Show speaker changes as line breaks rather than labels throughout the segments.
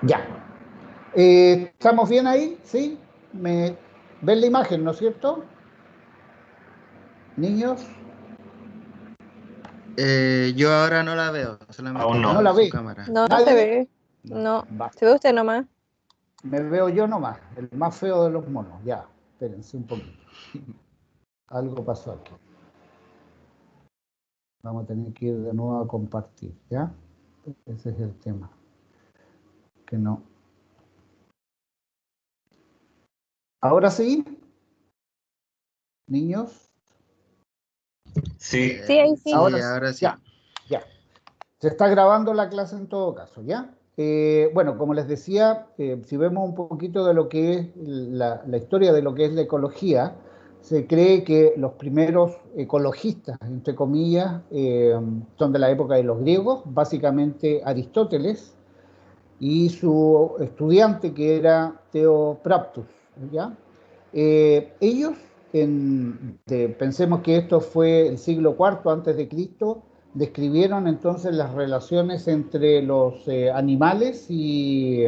Ya. ¿Estamos bien ahí? ¿Sí? ¿Me ven la imagen, no es cierto? Niños,
Yo ahora no la veo,
Aún
solamente
no
no.
veo
la
su
ve.
cámara.
No se
¿Nadie?
ve.
No.
No.
Va.
Se ve usted nomás.
Me veo yo nomás, el más feo de los monos. Ya, espérense un poquito. Algo pasó aquí. Vamos a tener que ir de nuevo a compartir, ¿ya? Ese es el tema. Que no. Ahora sí, niños.
Sí.
Sí, ahí sí.
Ahora
Sí,
sí,
ahora sí.
ya, ya. Se está grabando la clase en todo caso, ¿ya? Bueno, como les decía, si vemos un poquito de lo que es la historia de lo que es la ecología, se cree que los primeros ecologistas, entre comillas, son de la época de los griegos, básicamente Aristóteles y su estudiante que era Theopraptus, ¿ya? Ellos, pensemos que esto fue el siglo IV antes de Cristo, describieron entonces las relaciones entre los animales y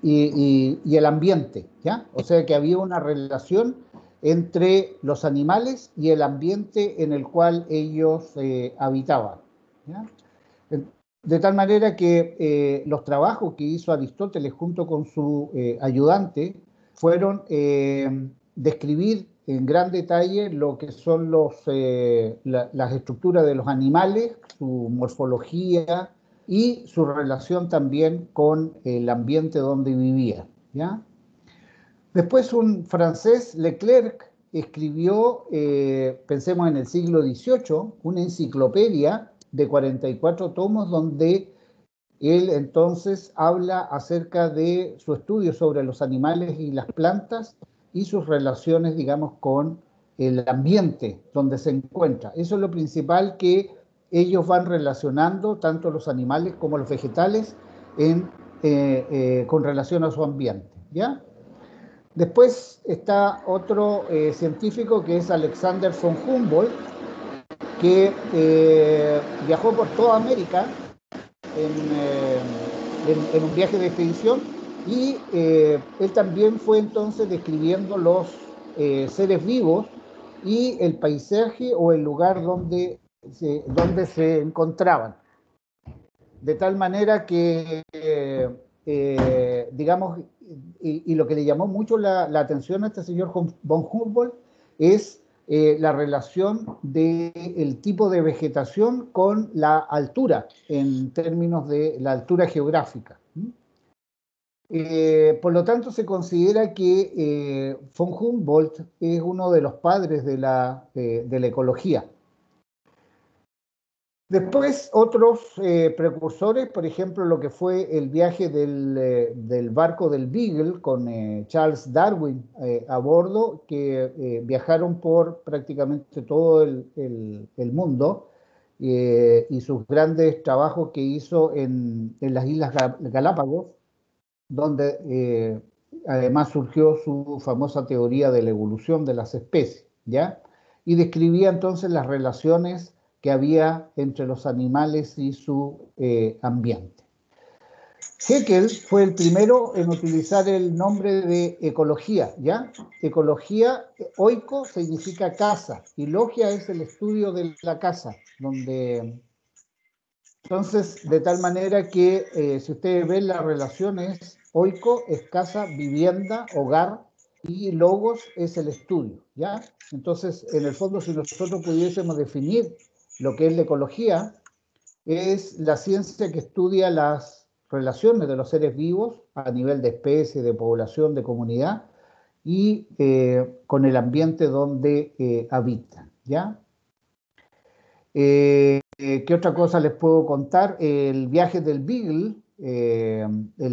el ambiente, ¿ya? O sea que había una relación entre los animales y el ambiente en el cual ellos habitaban, ¿ya? De tal manera que los trabajos que hizo Aristóteles junto con su ayudante fueron describir en gran detalle lo que son las estructuras de los animales, su morfología y su relación también con el ambiente donde vivían, ¿ya? Después un francés, Leclerc, escribió, pensemos en el siglo XVIII, una enciclopedia de 44 tomos donde él entonces habla acerca de su estudio sobre los animales y las plantas y sus relaciones, digamos, con el ambiente donde se encuentra. Eso es lo principal que ellos van relacionando, tanto los animales como los vegetales, con relación a su ambiente, ¿ya? Después está otro científico que es Alexander von Humboldt, que viajó por toda América en un viaje de expedición y él también fue entonces describiendo los seres vivos y el paisaje o el lugar donde se encontraban. De tal manera que, digamos, y lo que le llamó mucho la atención a este señor von Humboldt es la relación del tipo de vegetación con la altura, en términos de la altura geográfica. Por lo tanto, se considera que von Humboldt es uno de los padres de la ecología. Después, otros precursores, por ejemplo, lo que fue el viaje del barco del Beagle con Charles Darwin a bordo, que viajaron por prácticamente todo el mundo, y sus grandes trabajos que hizo en las Islas Galápagos, donde además surgió su famosa teoría de la evolución de las especies, ¿ya? Y describía entonces las relaciones que había entre los animales y su ambiente. Haeckel fue el primero en utilizar el nombre de ecología, ¿ya? Ecología, oiko significa casa, y logia es el estudio de la casa, donde... Entonces, de tal manera que si ustedes ven las relaciones, oiko es casa, vivienda, hogar, y logos es el estudio, ¿ya? Entonces, en el fondo, si nosotros pudiésemos definir lo que es la ecología, es la ciencia que estudia las relaciones de los seres vivos a nivel de especie, de población, de comunidad, y con el ambiente donde habitan, ¿ya? ¿Qué otra cosa les puedo contar? El viaje del Beagle,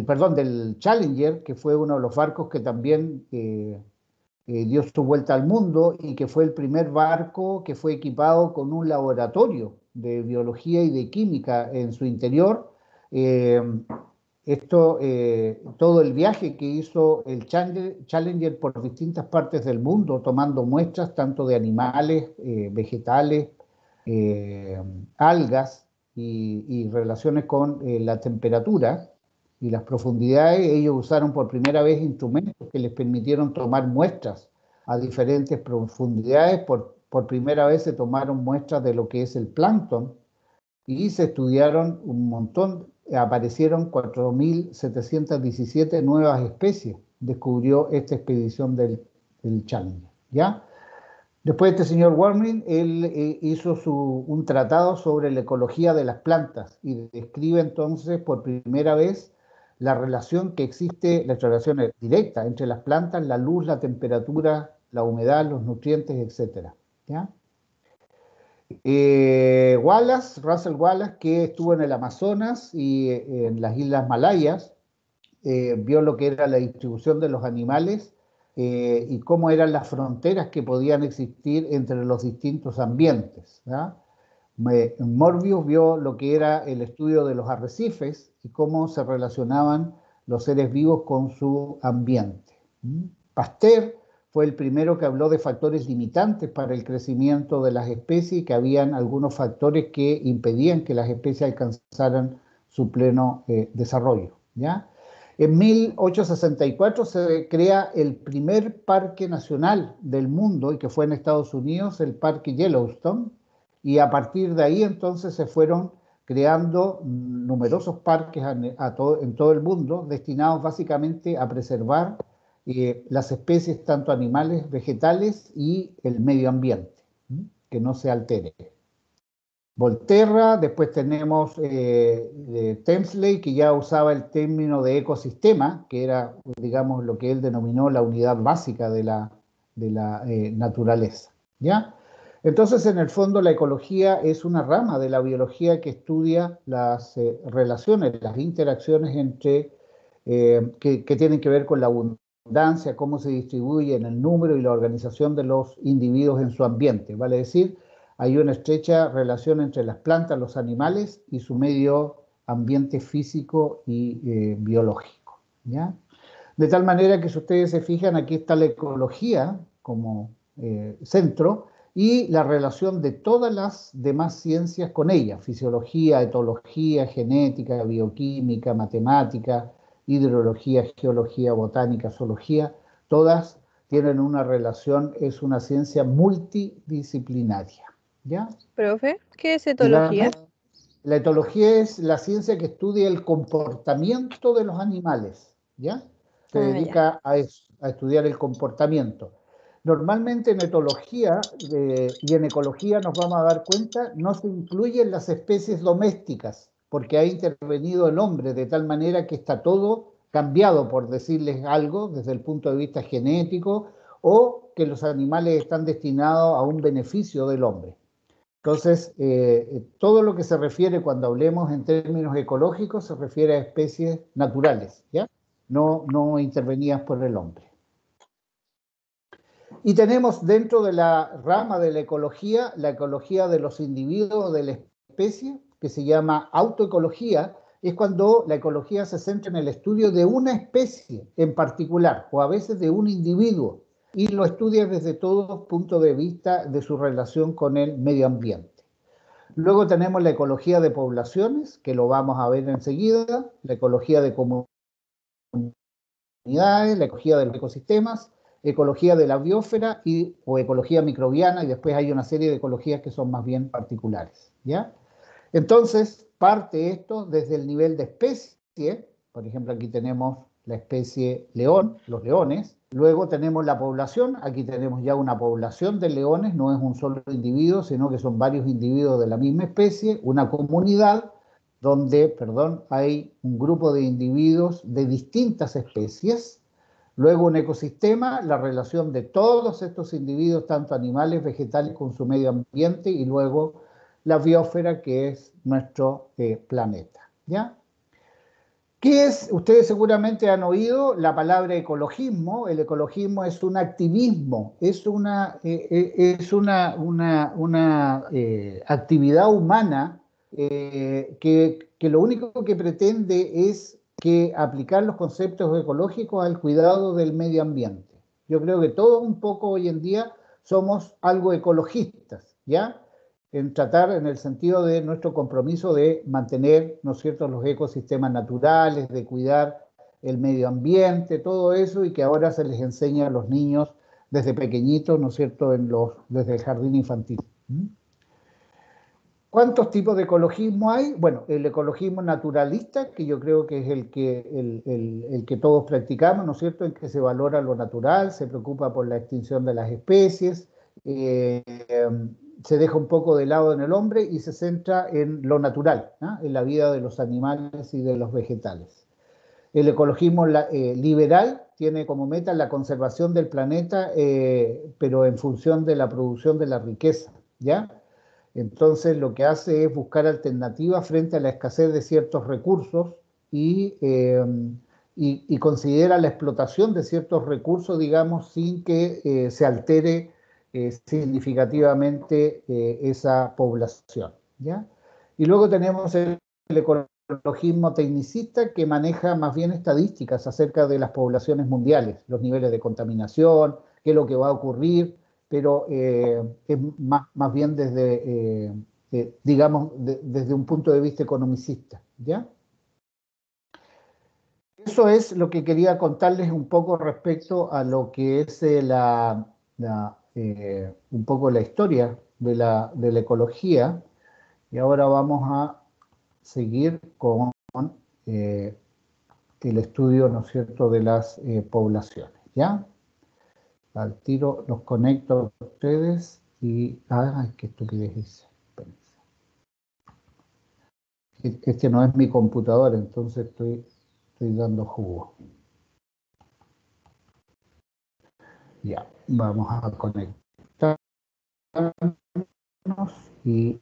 perdón, del Challenger, que fue uno de los barcos que también dio su vuelta al mundo y que fue el primer barco que fue equipado con un laboratorio de biología y de química en su interior. Eh, todo el viaje que hizo el Challenger por distintas partes del mundo, tomando muestras tanto de animales, vegetales, eh, algas y relaciones con la temperatura, y las profundidades, ellos usaron por primera vez instrumentos que les permitieron tomar muestras a diferentes profundidades. Por primera vez se tomaron muestras de lo que es el plancton y se estudiaron un montón, aparecieron 4.717 nuevas especies, descubrió esta expedición del Challenger, ¿ya? Después este señor Warming, él hizo un tratado sobre la ecología de las plantas y describe entonces por primera vez la relación que existe, la relación directa entre las plantas, la luz, la temperatura, la humedad, los nutrientes, etc. ¿Ya? Russell Wallace, que estuvo en el Amazonas y en las Islas Malayas, vio lo que era la distribución de los animales y cómo eran las fronteras que podían existir entre los distintos ambientes, ¿ya? Morbius vio lo que era el estudio de los arrecifes y cómo se relacionaban los seres vivos con su ambiente. Pasteur fue el primero que habló de factores limitantes para el crecimiento de las especies y que habían algunos factores que impedían que las especies alcanzaran su pleno desarrollo, ¿ya? En 1864 se crea el primer parque nacional del mundo y que fue en Estados Unidos, el Parque Yellowstone, y a partir de ahí entonces se fueron creando numerosos parques en todo el mundo destinados básicamente a preservar las especies, tanto animales, vegetales y el medio ambiente, que no se altere. Volterra, después tenemos Temsley, que ya usaba el término de ecosistema, que era, digamos, lo que él denominó la unidad básica de la naturaleza, ¿ya? Entonces, en el fondo, la ecología es una rama de la biología que estudia las relaciones, las interacciones entre, que tienen que ver con la abundancia, cómo se distribuyen el número y la organización de los individuos en su ambiente, vale decir, hay una estrecha relación entre las plantas, los animales y su medio ambiente físico y biológico, ¿ya? De tal manera que si ustedes se fijan, aquí está la ecología como centro y la relación de todas las demás ciencias con ella, fisiología, etología, genética, bioquímica, matemática, hidrología, geología, botánica, zoología, todas tienen una relación, es una ciencia multidisciplinaria. ¿Ya?
Profe, ¿qué es etología?
Digamos, la etología es la ciencia que estudia el comportamiento de los animales, ¿ya? Se dedica a eso, a estudiar el comportamiento. Normalmente en etología y en ecología nos vamos a dar cuenta, no se incluyen las especies domésticas, porque ha intervenido el hombre de tal manera que está todo cambiado, por decirles algo, desde el punto de vista genético, o que los animales están destinados a un beneficio del hombre. Entonces, todo lo que se refiere cuando hablemos en términos ecológicos se refiere a especies naturales, ¿ya? No intervenidas por el hombre. Y tenemos dentro de la rama de la ecología de los individuos de la especie, que se llama autoecología, es cuando la ecología se centra en el estudio de una especie en particular, o a veces de un individuo, y lo estudia desde todos puntos de vista de su relación con el medio ambiente. Luego tenemos la ecología de poblaciones, que lo vamos a ver enseguida, la ecología de comunidades, la ecología de los ecosistemas, ecología de la biosfera o ecología microbiana, y después hay una serie de ecologías que son más bien particulares, ¿ya? Entonces, parte esto desde el nivel de especie, por ejemplo, aquí tenemos la especie león, los leones. Luego tenemos la población, aquí tenemos ya una población de leones, no es un solo individuo, sino que son varios individuos de la misma especie, una comunidad donde, hay un grupo de individuos de distintas especies. Luego un ecosistema, la relación de todos estos individuos, tanto animales, vegetales, con su medio ambiente, y luego la biosfera, que es nuestro planeta, ¿ya? ¿Qué es? Ustedes seguramente han oído la palabra ecologismo. El ecologismo es un activismo, es una actividad humana que lo único que pretende es aplicar los conceptos ecológicos al cuidado del medio ambiente. Yo creo que todos un poco hoy en día somos algo ecologistas, ¿ya? en tratar en el sentido de nuestro compromiso de mantener, ¿no es cierto?, los ecosistemas naturales, de cuidar el medio ambiente, todo eso, y que ahora se les enseña a los niños desde pequeñitos, ¿no es cierto?, desde el jardín infantil. ¿Cuántos tipos de ecologismo hay? Bueno, el ecologismo naturalista, que yo creo que es el que todos practicamos, ¿no es cierto?, en que se valora lo natural, se preocupa por la extinción de las especies, se deja un poco de lado en el hombre y se centra en lo natural, ¿no?, en la vida de los animales y de los vegetales. El ecologismo liberal tiene como meta la conservación del planeta, pero en función de la producción de la riqueza, ¿ya? Entonces lo que hace es buscar alternativas frente a la escasez de ciertos recursos y considera la explotación de ciertos recursos, digamos, sin que se altere significativamente esa población, ¿ya? Y luego tenemos el ecologismo tecnicista, que maneja más bien estadísticas acerca de las poblaciones mundiales, los niveles de contaminación, qué es lo que va a ocurrir, pero es más bien desde, digamos, desde un punto de vista economicista, ¿ya? Eso es lo que quería contarles un poco respecto a lo que es un poco la historia de la ecología, y ahora vamos a seguir con el estudio, ¿no es cierto?, de las poblaciones, ¿ya? Al tiro los conecto a ustedes y... ¡Ay, qué estupidez hice! Este no es mi computador, entonces estoy dando jugo. Ya, vamos a conectarnos y...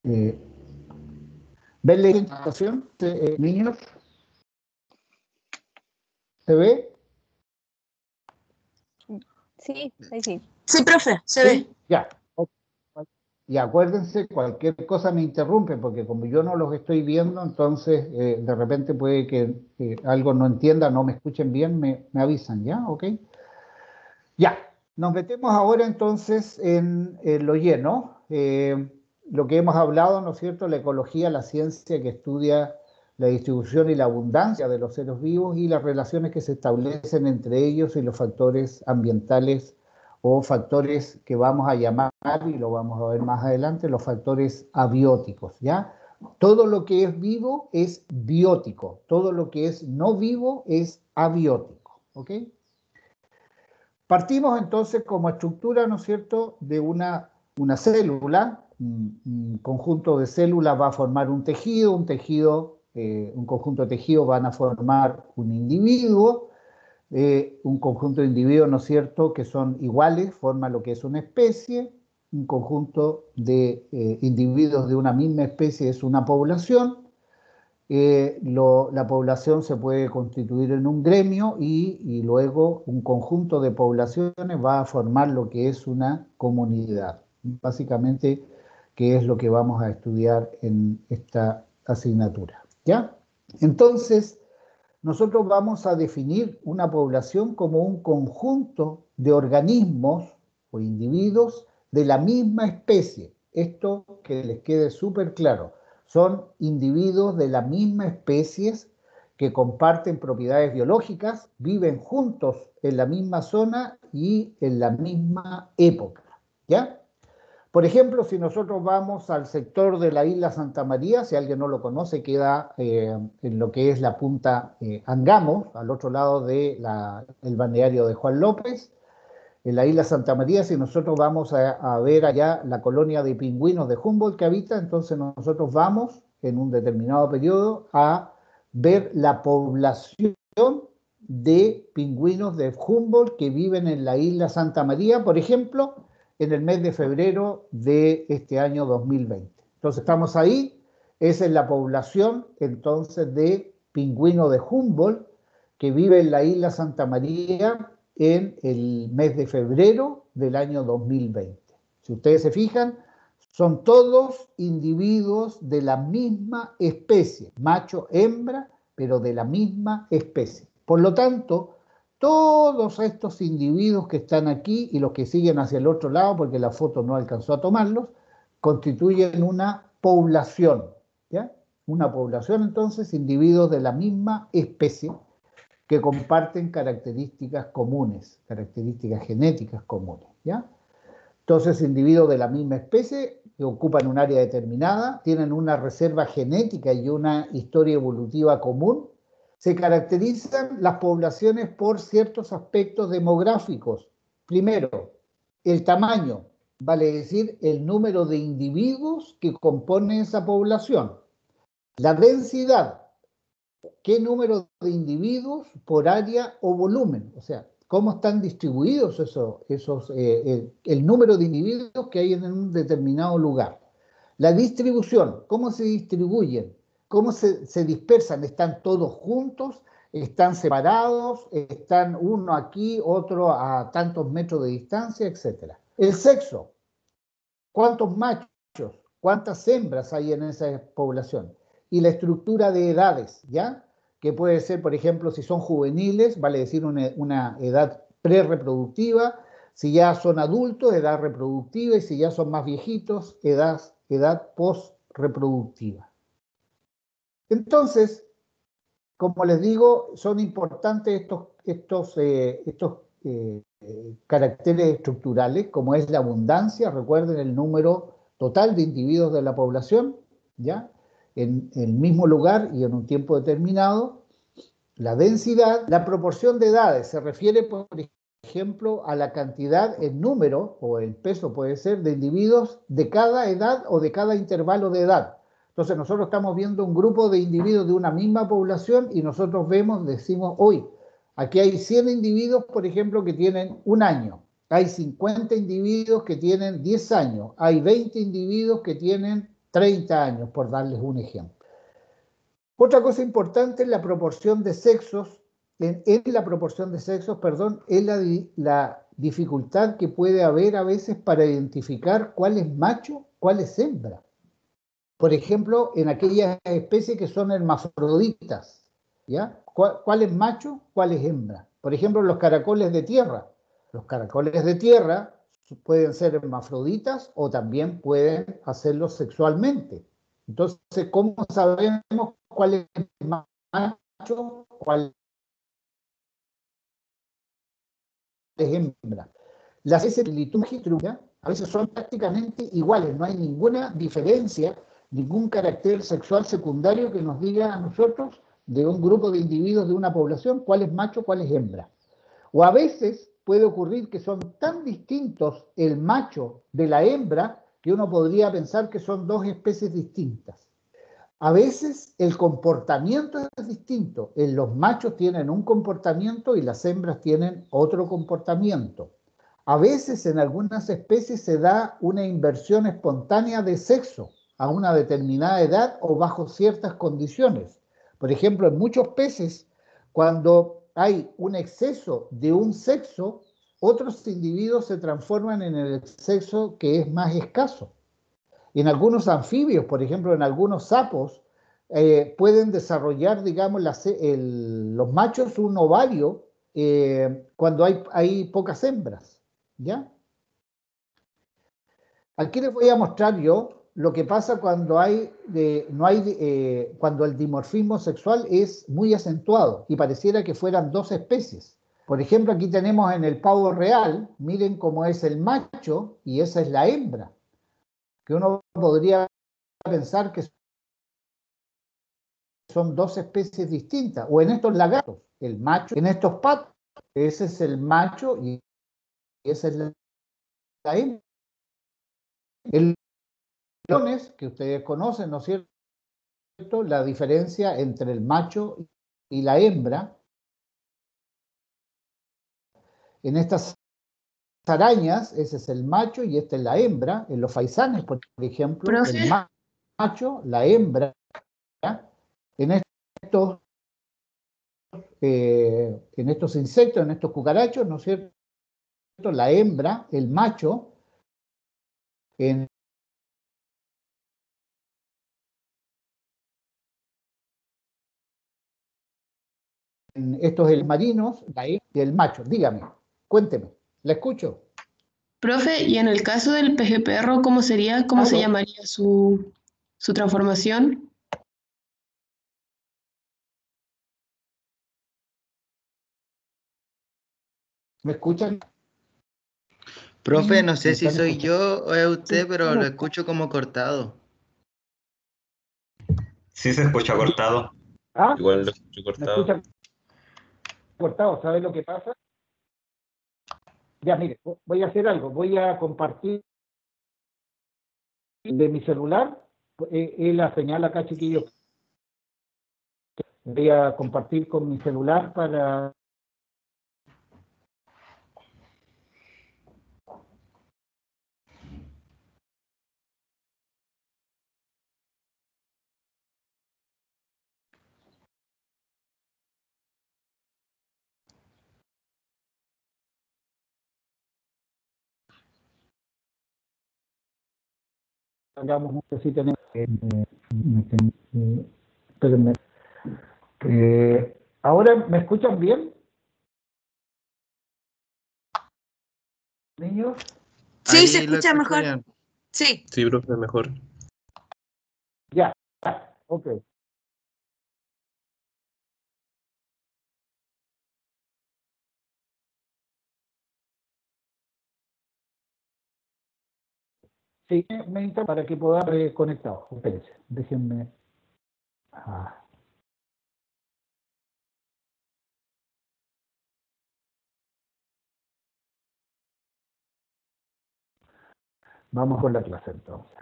¿ven la presentación, niños? ¿Se ve?
Sí, ahí sí.
Sí, profe, se ve.
Ya. Y acuérdense, cualquier cosa me interrumpe, porque como yo no los estoy viendo, entonces de repente puede que algo no entienda, no me escuchen bien, me avisan, ¿ya? ¿Ok? Ya, nos metemos ahora entonces en lo lleno. Lo que hemos hablado, ¿no es cierto?, la ecología, la ciencia que estudia la distribución y la abundancia de los seres vivos y las relaciones que se establecen entre ellos y los factores ambientales o factores que vamos a llamar, y lo vamos a ver más adelante, los factores abióticos, ¿ya? Todo lo que es vivo es biótico, todo lo que es no vivo es abiótico, ¿ok? Partimos entonces como estructura, ¿no es cierto?, de una célula. Un conjunto de células va a formar un tejido, un conjunto de tejidos van a formar un individuo, un conjunto de individuos, ¿no es cierto?, que son iguales, forma lo que es una especie, un conjunto de individuos de una misma especie es una población. La población se puede constituir en un gremio y luego un conjunto de poblaciones va a formar lo que es una comunidad. Básicamente, que es lo que vamos a estudiar en esta asignatura, ¿ya? Entonces, nosotros vamos a definir una población como un conjunto de organismos o individuos de la misma especie. Esto que les quede súper claro. Son individuos de la misma especie que comparten propiedades biológicas, viven juntos en la misma zona y en la misma época, ¿ya? Por ejemplo, si nosotros vamos al sector de la isla Santa María, si alguien no lo conoce, queda en lo que es la punta Angamos, al otro lado del balneario de Juan López. En la isla Santa María, si nosotros vamos a ver allá la colonia de pingüinos de Humboldt que habita, entonces nosotros vamos en un determinado periodo a ver la población de pingüinos de Humboldt que viven en la isla Santa María, por ejemplo, en el mes de febrero de este año 2020. Entonces estamos ahí, esa es la población entonces de pingüino de Humboldt que vive en la isla Santa María en el mes de febrero del año 2020. Si ustedes se fijan, son todos individuos de la misma especie, macho, hembra, pero de la misma especie. Por lo tanto, todos estos individuos que están aquí y los que siguen hacia el otro lado, porque la foto no alcanzó a tomarlos, constituyen una población, ¿ya? Una población, entonces, individuos de la misma especie que comparten características comunes, características genéticas comunes, ¿ya? Entonces, individuos de la misma especie que ocupan un área determinada, tienen una reserva genética y una historia evolutiva común. Se caracterizan las poblaciones por ciertos aspectos demográficos. Primero, el tamaño, vale decir, el número de individuos que componen esa población. La densidad, qué número de individuos por área o volumen, o sea, cómo están distribuidos el número de individuos que hay en un determinado lugar. La distribución, cómo se distribuyen, cómo se dispersan, están todos juntos, están separados, están uno aquí, otro a tantos metros de distancia, etc. El sexo, cuántos machos, cuántas hembras hay en esa población. Y la estructura de edades, ¿ya? Que puede ser, por ejemplo, si son juveniles, vale decir una edad prerreproductiva, si ya son adultos, edad reproductiva, y si ya son más viejitos, edad postreproductiva. Entonces, como les digo, son importantes estos caracteres estructurales, como es la abundancia, recuerden el número total de individuos de la población, ¿ya? En el mismo lugar y en un tiempo determinado. La densidad, la proporción de edades, se refiere, por ejemplo, a la cantidad, el número, o el peso puede ser, de individuos de cada edad o de cada intervalo de edad. Entonces nosotros estamos viendo un grupo de individuos de una misma población y nosotros decimos, hoy, aquí hay 100 individuos, por ejemplo, que tienen un año, hay 50 individuos que tienen 10 años, hay 20 individuos que tienen 30 años, por darles un ejemplo. Otra cosa importante es la proporción de sexos, es la dificultad que puede haber a veces para identificar cuál es macho, cuál es hembra. Por ejemplo, en aquellas especies que son hermafroditas, ¿ya? ¿Cuál es macho, cuál es hembra? Por ejemplo, los caracoles de tierra. Los caracoles de tierra pueden ser hermafroditas o también pueden hacerlo sexualmente. Entonces, ¿cómo sabemos cuál es macho, cuál es hembra? Las especies litúrgicas a veces son prácticamente iguales, no hay ninguna diferencia, ningún carácter sexual secundario que nos diga a nosotros de un grupo de individuos de una población cuál es macho, cuál es hembra. O a veces puede ocurrir que son tan distintos el macho de la hembra que uno podría pensar que son dos especies distintas. A veces el comportamiento es distinto. Los machos tienen un comportamiento y las hembras tienen otro comportamiento. A veces en algunas especies se da una inversión espontánea de sexo a una determinada edad o bajo ciertas condiciones. Por ejemplo, en muchos peces, cuando hay un exceso de un sexo, otros individuos se transforman en el sexo que es más escaso. En algunos anfibios, por ejemplo, en algunos sapos, pueden desarrollar, digamos, los machos un ovario cuando hay pocas hembras, ¿ya? Aquí les voy a mostrar yo lo que pasa cuando cuando el dimorfismo sexual es muy acentuado y pareciera que fueran dos especies. Por ejemplo, aquí tenemos en el pavo real, miren cómo es el macho y esa es la hembra, que uno podría pensar que son dos especies distintas, o en estos lagartos, el macho, en estos patos, ese es el macho y esa es la hembra. En los leones, que ustedes conocen, ¿no es cierto? La diferencia entre el macho y la hembra. En estas arañas, ese es el macho y esta es la hembra. En los faisanes, por ejemplo,
Profe.
el macho, la hembra. En estos insectos, en estos cucarachos, ¿no es cierto? La hembra, el macho, en estos el marinos, la hembra y el macho. Dígame, cuénteme, la escucho.
Profe, y en el caso del peje perro, ¿cómo sería? ¿Cómo se
Claro.
llamaría su transformación?
¿Me escuchan?
Profe, no
¿Me
sé si
están
soy
escuchando?
yo o es usted,
Sí,
pero lo escucho como cortado.
Sí se escucha cortado.
Ah,
Igual lo escucho
¿me
cortado.
escuchan cortado? ¿Sabe lo que pasa? Ya, mire, voy a hacer algo. Voy a compartir de mi celular. La señal acá, chiquillos. Voy a compartir con mi celular para... Hagamos un si tenemos... espérenme. ¿Ahora me escuchan bien, niños?
Sí, se
Ahí lo
escucha
escucho
mejor.
bien.
Sí.
Sí, profe, mejor.
Ya, ok. Sí, me interesa para que pueda conectado. Espérense, déjenme... Vamos con la clase entonces.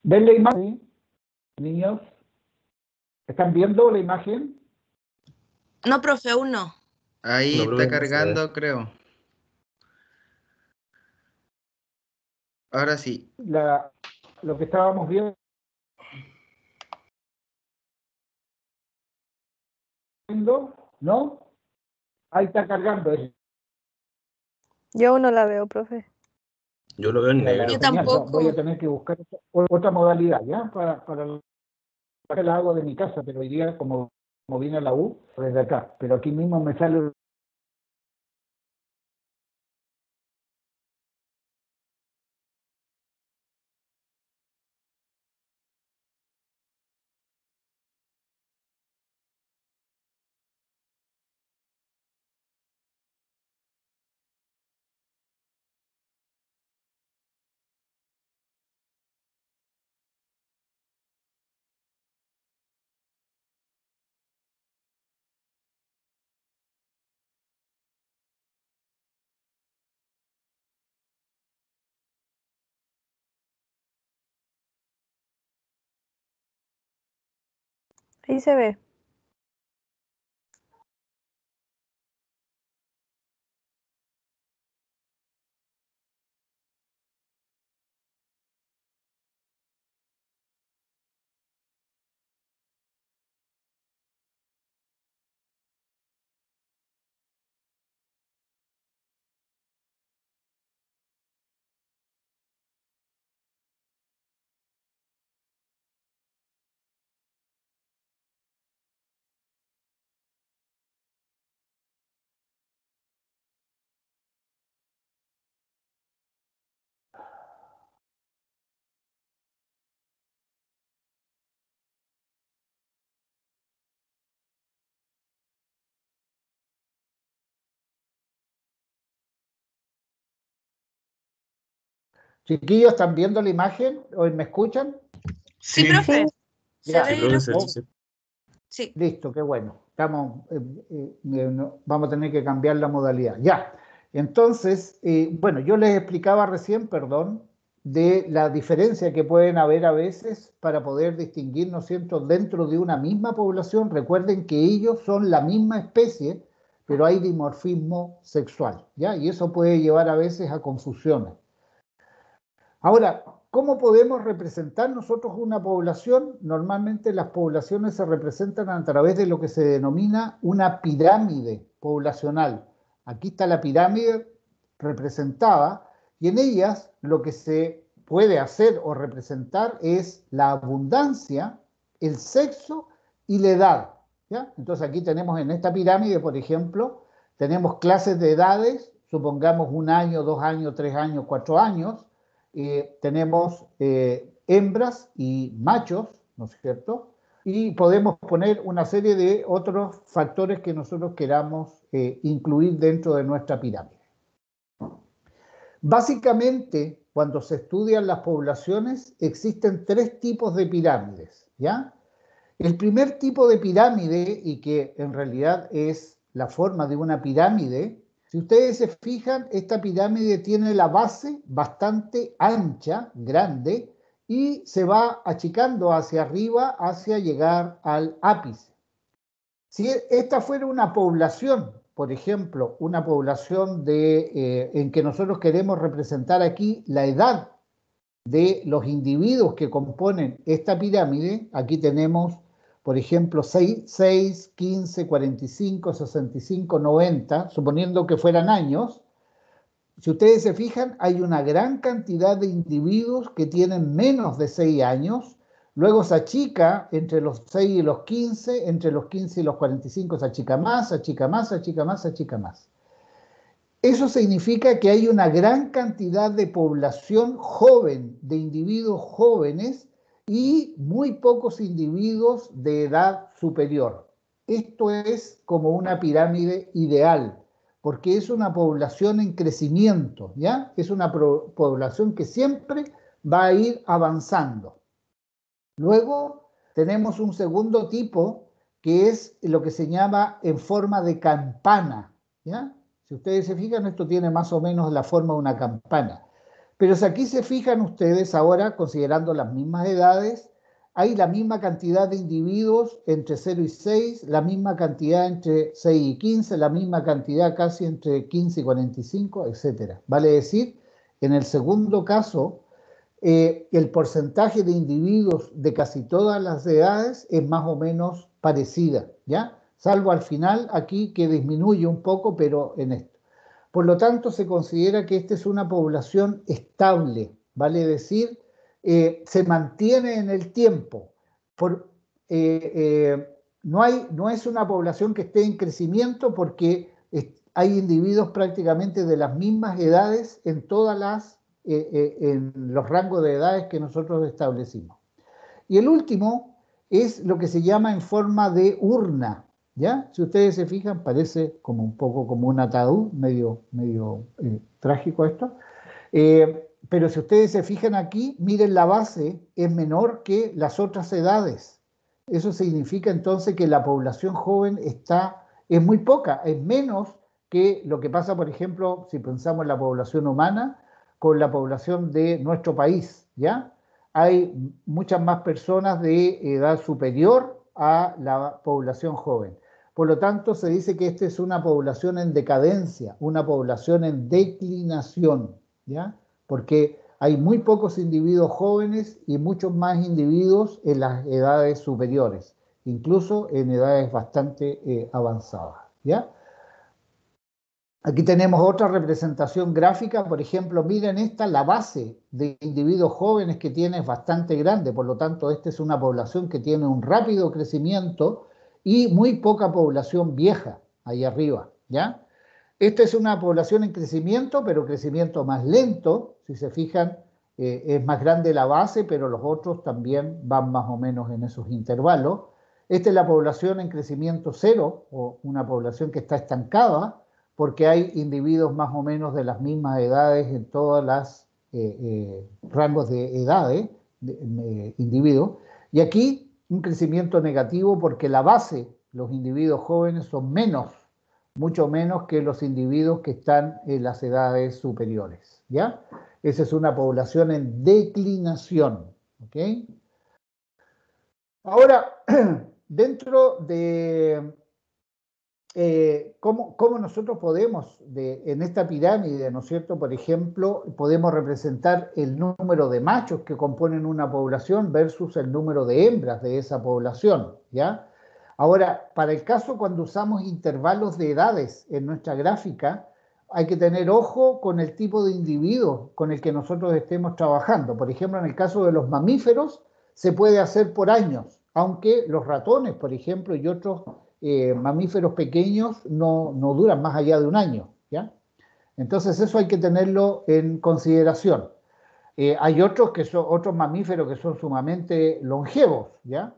¿Ven la imagen, niños? ¿Están viendo la imagen?
No, profe, aún no.
Ahí
No,
está
profe, no se ve.
cargando, creo. Ahora sí.
Lo que estábamos viendo, ¿no? Ahí está cargando.
Yo aún no la veo, profe.
Yo lo veo en
La
negro.
Yo
señal.
tampoco.
Voy a tener que buscar otra modalidad, ¿ya? Para la hago de mi casa, pero hoy día, como vine a la U, desde acá. Pero aquí mismo me sale...
Ahí se ve.
Chiquillos, ¿están viendo la imagen? ¿O me escuchan?
Sí,
Sí.
profe.
Sí.
Se
Ya.
ve
Sí,
y lo
profe,
escucho.
sí.
Sí.
Listo, qué bueno. Vamos a tener que cambiar la modalidad. Ya. Entonces, bueno, yo les explicaba recién, perdón, de la diferencia que pueden haber a veces para poder distinguir, ¿no es cierto?, dentro de una misma población. Recuerden que ellos son la misma especie, pero hay dimorfismo sexual, ¿ya? Y eso puede llevar a veces a confusiones. Ahora, ¿cómo podemos representar nosotros una población? Normalmente las poblaciones se representan a través de lo que se denomina una pirámide poblacional. Aquí está la pirámide representada y en ellas lo que se puede hacer o representar es la abundancia, el sexo y la edad, ¿ya? Entonces aquí tenemos en esta pirámide, por ejemplo, tenemos clases de edades, supongamos 1 año, 2 años, 3 años, 4 años, tenemos hembras y machos, ¿no es cierto? Y podemos poner una serie de otros factores que nosotros queramos incluir dentro de nuestra pirámide. Básicamente, cuando se estudian las poblaciones, existen 3 tipos de pirámides, ¿ya? El primer tipo de pirámide, y que en realidad es la forma de una pirámide, si ustedes se fijan, esta pirámide tiene la base bastante ancha, grande, y se va achicando hacia arriba hacia llegar al ápice. Si esta fuera una población, por ejemplo, una población en que nosotros queremos representar aquí la edad de los individuos que componen esta pirámide, aquí tenemos, por ejemplo, 6, 15, 45, 65, 90, suponiendo que fueran años. Si ustedes se fijan, hay una gran cantidad de individuos que tienen menos de 6 años, luego se achica entre los 6 y los 15, entre los 15 y los 45 se achica más, achica más, achica más, achica más. Eso significa que hay una gran cantidad de población joven, de individuos jóvenes y muy pocos individuos de edad superior. Esto es como una pirámide ideal, porque es una población en crecimiento, ¿ya? Es una población que siempre va a ir avanzando. Luego tenemos un segundo tipo, que es lo que se llama en forma de campana, ¿ya? Si ustedes se fijan, esto tiene más o menos la forma de una campana. Pero si aquí se fijan ustedes ahora, considerando las mismas edades, hay la misma cantidad de individuos entre 0 y 6, la misma cantidad entre 6 y 15, la misma cantidad casi entre 15 y 45, etc. Vale decir, en el segundo caso, el porcentaje de individuos de casi todas las edades es más o menos parecida, ¿ya? Salvo al final aquí que disminuye un poco, pero en esto. Por lo tanto, se considera que esta es una población estable, vale decir, se mantiene en el tiempo. No es una población que esté en crecimiento porque hay individuos prácticamente de las mismas edades en en los rangos de edades que nosotros establecimos. Y el último es lo que se llama en forma de urna, ¿ya? Si ustedes se fijan, parece como un poco como un ataúd, medio trágico esto. Pero si ustedes se fijan aquí, miren la base, es menor que las otras edades. Eso significa entonces que la población joven es muy poca, es menos que lo que pasa, por ejemplo, si pensamos en la población humana con la población de nuestro país, ¿ya? Hay muchas más personas de edad superior a la población joven. Por lo tanto, se dice que esta es una población en decadencia, una población en declinación, ¿ya? Porque hay muy pocos individuos jóvenes y muchos más individuos en las edades superiores, incluso en edades bastante avanzadas, ¿ya? Aquí tenemos otra representación gráfica, por ejemplo, miren esta, la base de individuos jóvenes que tiene es bastante grande, por lo tanto, esta es una población que tiene un rápido crecimiento y muy poca población vieja ahí arriba, ¿ya? Esta es una población en crecimiento, pero crecimiento más lento, si se fijan, es más grande la base, pero los otros también van más o menos en esos intervalos. Esta es la población en crecimiento cero, o una población que está estancada, porque hay individuos más o menos de las mismas edades en todos los rangos de edades, individuos. Y aquí un crecimiento negativo porque la base, los individuos jóvenes son mucho menos que los individuos que están en las edades superiores, ¿ya? Esa es una población en declinación, ¿ok? Ahora, dentro de cómo nosotros podemos, en esta pirámide, ¿no es cierto? Por ejemplo, podemos representar el número de machos que componen una población versus el número de hembras de esa población, ¿ya? Ahora, para el caso cuando usamos intervalos de edades en nuestra gráfica, hay que tener ojo con el tipo de individuo con el que nosotros estemos trabajando. Por ejemplo, en el caso de los mamíferos, se puede hacer por años, aunque los ratones, por ejemplo, y otros mamíferos pequeños no duran más allá de un año, ¿ya? Entonces eso hay que tenerlo en consideración. Hay otros mamíferos que son sumamente longevos, ¿ya?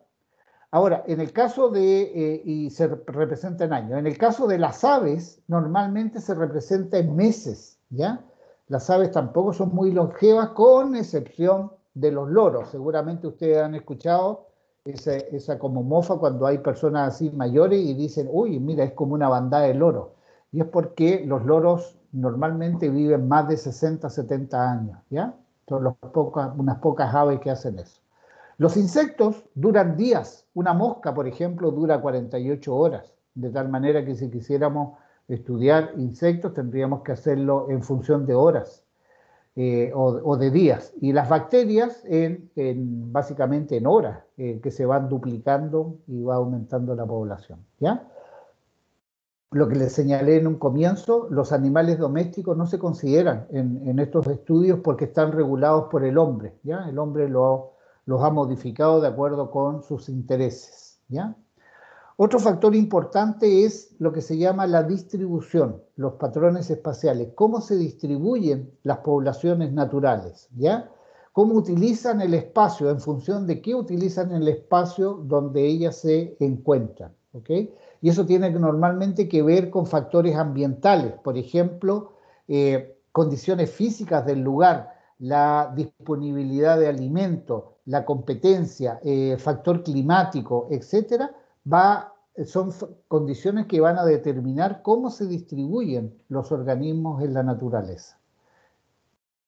Ahora, en el caso y se representa en años. En el caso de las aves, normalmente se representa en meses, ¿ya? Las aves tampoco son muy longevas, con excepción de los loros. Seguramente ustedes han escuchado esa como mofa cuando hay personas así mayores y dicen, uy, mira, es como una bandada de loros. Y es porque los loros normalmente viven más de 60, 70 años, ¿ya? Son unas pocas aves que hacen eso. Los insectos duran días. Una mosca, por ejemplo, dura 48 horas. De tal manera que si quisiéramos estudiar insectos tendríamos que hacerlo en función de horas o de días. Y las bacterias básicamente en horas, que se van duplicando y va aumentando la población, ¿ya? Lo que les señalé en un comienzo, los animales domésticos no se consideran en estos estudios porque están regulados por el hombre, ¿ya? El hombre los ha modificado de acuerdo con sus intereses, ¿ya? Otro factor importante es lo que se llama la distribución, los patrones espaciales, cómo se distribuyen las poblaciones naturales, ¿ya? Cómo utilizan el espacio, en función de qué utilizan el espacio donde ellas se encuentran, ¿ok? Y eso tiene normalmente que ver con factores ambientales, por ejemplo, condiciones físicas del lugar, la disponibilidad de alimentos, la competencia, factor climático, etcétera, son condiciones que van a determinar cómo se distribuyen los organismos en la naturaleza.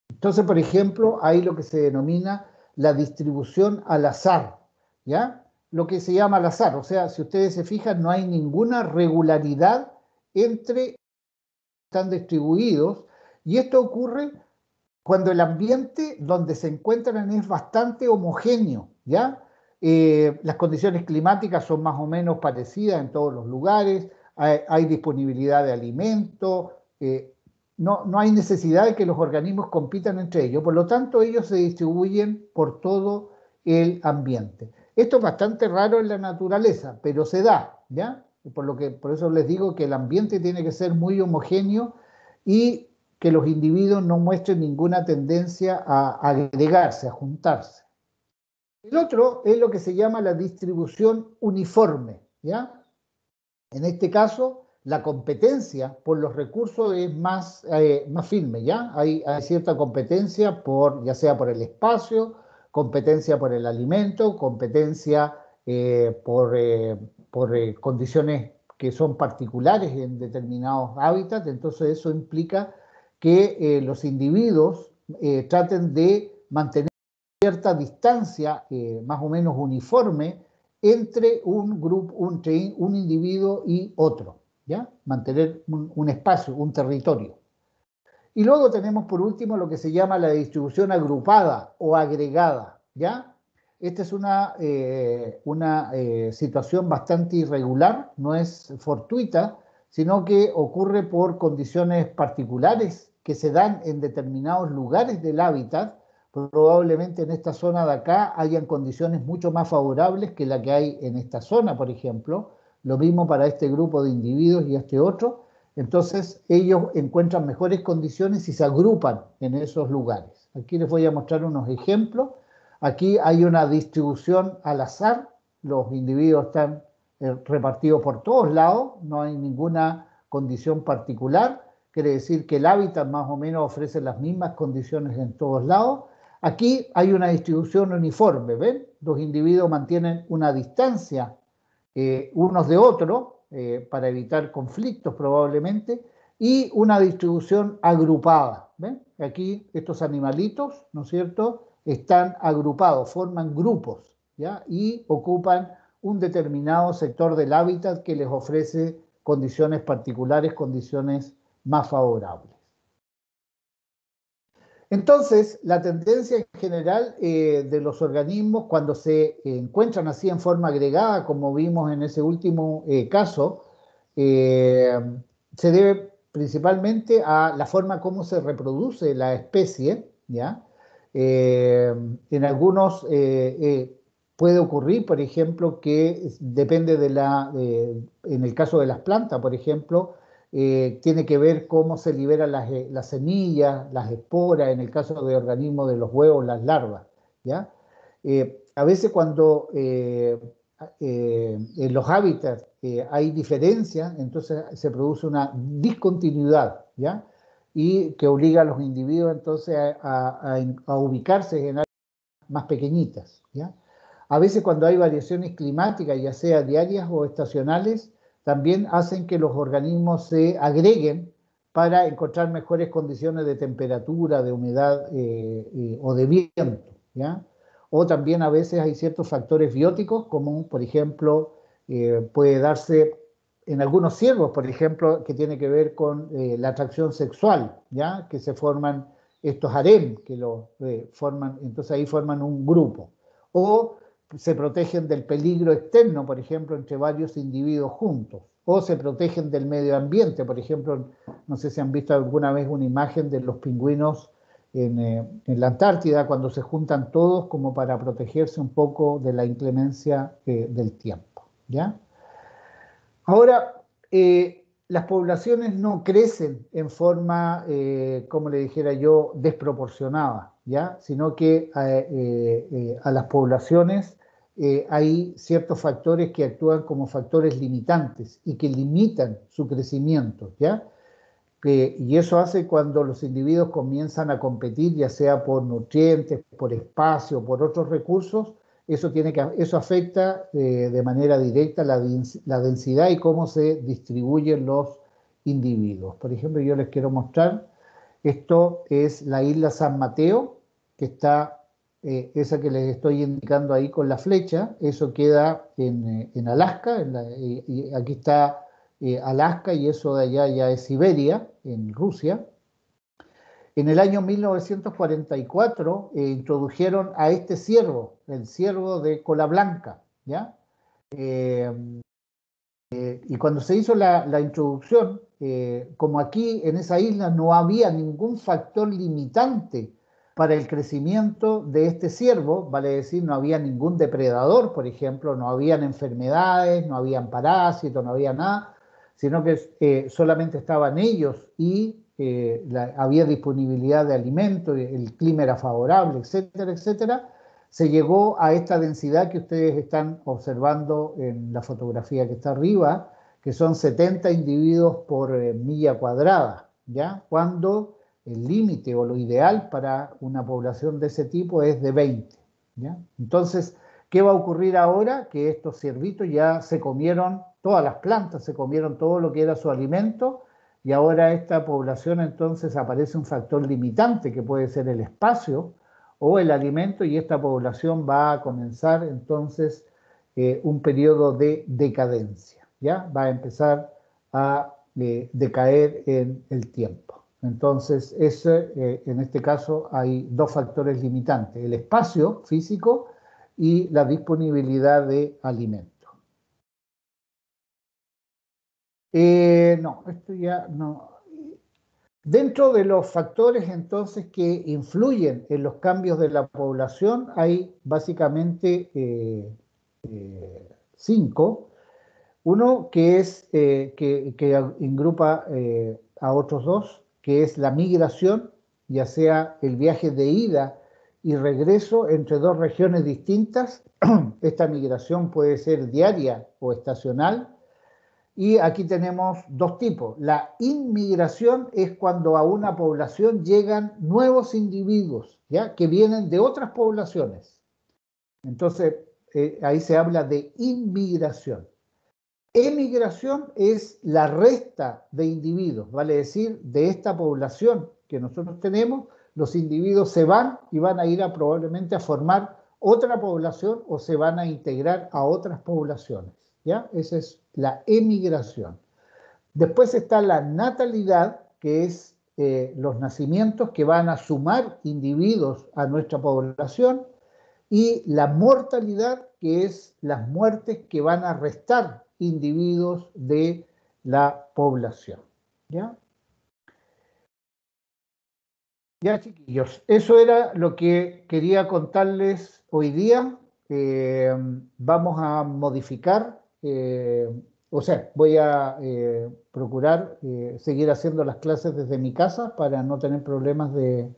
Entonces, por ejemplo, hay lo que se denomina la distribución al azar, ¿ya? Lo que se llama al azar, o sea, si ustedes se fijan, no hay ninguna regularidad entre están distribuidos, y esto ocurre cuando el ambiente donde se encuentran es bastante homogéneo, ¿ya? Las condiciones climáticas son más o menos parecidas en todos los lugares, hay disponibilidad de alimentos, no hay necesidad de que los organismos compitan entre ellos, por lo tanto ellos se distribuyen por todo el ambiente. Esto es bastante raro en la naturaleza, pero se da, ¿ya? Por eso les digo que el ambiente tiene que ser muy homogéneo y que los individuos no muestren ninguna tendencia a agregarse, a juntarse. El otro es lo que se llama la distribución uniforme, ¿ya? En este caso, la competencia por los recursos es más firme, ¿ya? Hay cierta competencia ya sea por el espacio, competencia por el alimento, competencia por condiciones que son particulares en determinados hábitats. Entonces eso implica que los individuos traten de mantener cierta distancia más o menos uniforme entre un individuo y otro, ¿ya? Mantener un espacio, un territorio. Y luego tenemos por último lo que se llama la distribución agrupada o agregada, ¿ya? Esta es una situación bastante irregular, no es fortuita, sino que ocurre por condiciones particulares que se dan en determinados lugares del hábitat. Probablemente en esta zona de acá hayan condiciones mucho más favorables que la que hay en esta zona, por ejemplo. Lo mismo para este grupo de individuos y este otro. Entonces ellos encuentran mejores condiciones y se agrupan en esos lugares. Aquí les voy a mostrar unos ejemplos. Aquí hay una distribución al azar. Los individuos están repartidos por todos lados. No hay ninguna condición particular. Quiere decir que el hábitat más o menos ofrece las mismas condiciones en todos lados. Aquí hay una distribución uniforme, ¿ven? Los individuos mantienen una distancia unos de otros para evitar conflictos probablemente, y una distribución agrupada, ¿ven? Aquí estos animalitos, ¿no es cierto?, están agrupados, forman grupos, ¿ya? Y ocupan un determinado sector del hábitat que les ofrece condiciones particulares, condiciones más favorables. Entonces, la tendencia en general de los organismos cuando se encuentran así en forma agregada, como vimos en ese último caso, se debe principalmente a la forma como se reproduce la especie, ¿ya? En algunos puede ocurrir, por ejemplo, que depende en el caso de las plantas, por ejemplo, tiene que ver cómo se liberan las semillas, las esporas, en el caso de organismos de los huevos, las larvas, ¿ya? A veces cuando en los hábitats hay diferencias, entonces se produce una discontinuidad, ¿ya? Y que obliga a los individuos entonces a ubicarse en áreas más pequeñitas, ¿ya? A veces cuando hay variaciones climáticas, ya sea diarias o estacionales, también hacen que los organismos se agreguen para encontrar mejores condiciones de temperatura, de humedad o de viento, ¿ya? O también a veces hay ciertos factores bióticos, como por ejemplo puede darse en algunos ciervos, por ejemplo, que tiene que ver con la atracción sexual, ¿ya? Que se forman estos harem, que lo forman, entonces ahí forman un grupo. O se protegen del peligro externo, por ejemplo, entre varios individuos juntos. O se protegen del medio ambiente, por ejemplo, no sé si han visto alguna vez una imagen de los pingüinos en la Antártida, cuando se juntan todos como para protegerse un poco de la inclemencia del tiempo, ¿ya? Ahora, las poblaciones no crecen en forma, como le dijera yo, desproporcionada, ¿ya? Sino que a las poblaciones hay ciertos factores que actúan como factores limitantes y que limitan su crecimiento, ¿ya? Y eso hace cuando los individuos comienzan a competir, ya sea por nutrientes, por espacio, por otros recursos, eso afecta de manera directa la densidad y cómo se distribuyen los individuos. Por ejemplo, yo les quiero mostrar, esto es la isla San Mateo, que está, esa que les estoy indicando ahí con la flecha, eso queda en Alaska, y aquí está Alaska y eso de allá ya es Siberia, en Rusia. En el año 1944 introdujeron a este ciervo, el ciervo de cola blanca, ¿ya? Y cuando se hizo la introducción, como aquí en esa isla no había ningún factor limitante para el crecimiento de este ciervo, vale decir, no había ningún depredador, por ejemplo, no habían enfermedades, no habían parásitos, no había nada, sino que solamente estaban ellos y había disponibilidad de alimentos, el clima era favorable, etcétera, etcétera. Se llegó a esta densidad que ustedes están observando en la fotografía que está arriba, que son 70 individuos por milla cuadrada, ¿ya? Cuando el límite o lo ideal para una población de ese tipo es de 20, ¿ya? Entonces, ¿qué va a ocurrir ahora? Que estos ciervitos ya se comieron todas las plantas, se comieron todo lo que era su alimento, y ahora esta población entonces aparece un factor limitante que puede ser el espacio o el alimento, y esta población va a comenzar entonces un periodo de decadencia, ¿ya? Va a empezar a decaer en el tiempo. Entonces, en este caso hay dos factores limitantes, el espacio físico y la disponibilidad de alimento. No, esto ya no. Dentro de los factores entonces que influyen en los cambios de la población hay básicamente 5. Uno que es que engrupa a otros 2, que es la migración, ya sea el viaje de ida y regreso entre 2 regiones distintas. Esta migración puede ser diaria o estacional. Y aquí tenemos 2 tipos. La inmigración es cuando a una población llegan nuevos individuos, ¿ya? Que vienen de otras poblaciones. Entonces, ahí se habla de inmigración. Emigración es la resta de individuos, vale decir, de esta población que nosotros tenemos, los individuos se van y van a ir probablemente a formar otra población o se van a integrar a otras poblaciones, ¿ya? Esa es la emigración. Después está la natalidad, que es los nacimientos que van a sumar individuos a nuestra población, y la mortalidad, que es las muertes que van a restar individuos de la población, ¿ya? Ya, chiquillos, eso era lo que quería contarles hoy día. Vamos a modificar, o sea, voy a procurar seguir haciendo las clases desde mi casa para no tener problemas de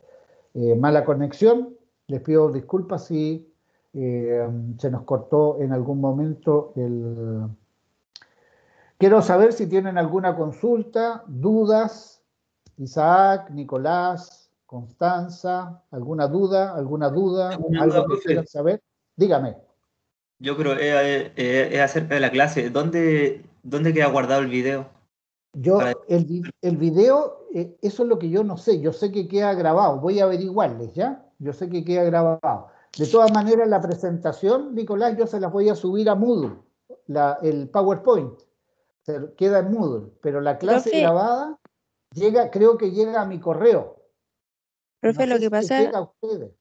mala conexión. Les pido disculpas si se nos cortó en algún momento el... Quiero saber si tienen alguna consulta, dudas, Isaac, Nicolás, Constanza, alguna duda,
Una
algo
duda,
que
profe.
quieran saber. Dígame.
Yo creo es acerca de la clase. ¿Dónde queda guardado el video?
El video, eso es lo que yo no sé. Yo sé que queda grabado. Voy a averiguarles, ¿ya? Yo sé que queda grabado. De todas maneras, la presentación, Nicolás, yo se las voy a subir a Moodle, el PowerPoint. Queda en Moodle, pero la clase
Profe.
grabada creo que llega a mi correo.
Profe,
No sé si les llega a ustedes.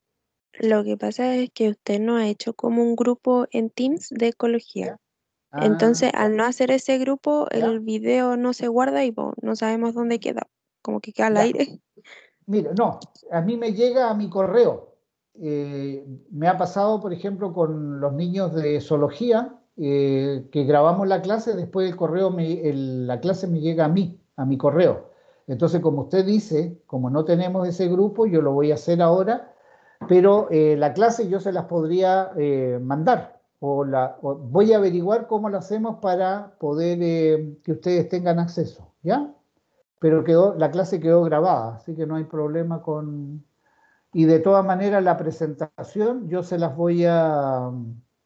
lo que pasa es que usted no ha hecho como un grupo en Teams de ecología.
¿Ya?
Entonces, al no hacer ese grupo,
¿Ya?
el video no se guarda y po, no sabemos dónde queda. Como que queda al
Ya.
aire.
Mira, no, a mí me llega a mi correo. Me ha pasado, por ejemplo, con los niños de zoología, que grabamos la clase, después el correo, la clase me llega a mi correo. Entonces, como usted dice, como no tenemos ese grupo, yo lo voy a hacer ahora, pero la clase yo se las podría mandar. O voy a averiguar cómo lo hacemos para poder que ustedes tengan acceso, ¿ya? Pero la clase quedó grabada, así que no hay problema con... Y de todas maneras la presentación yo se las voy a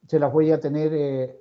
tener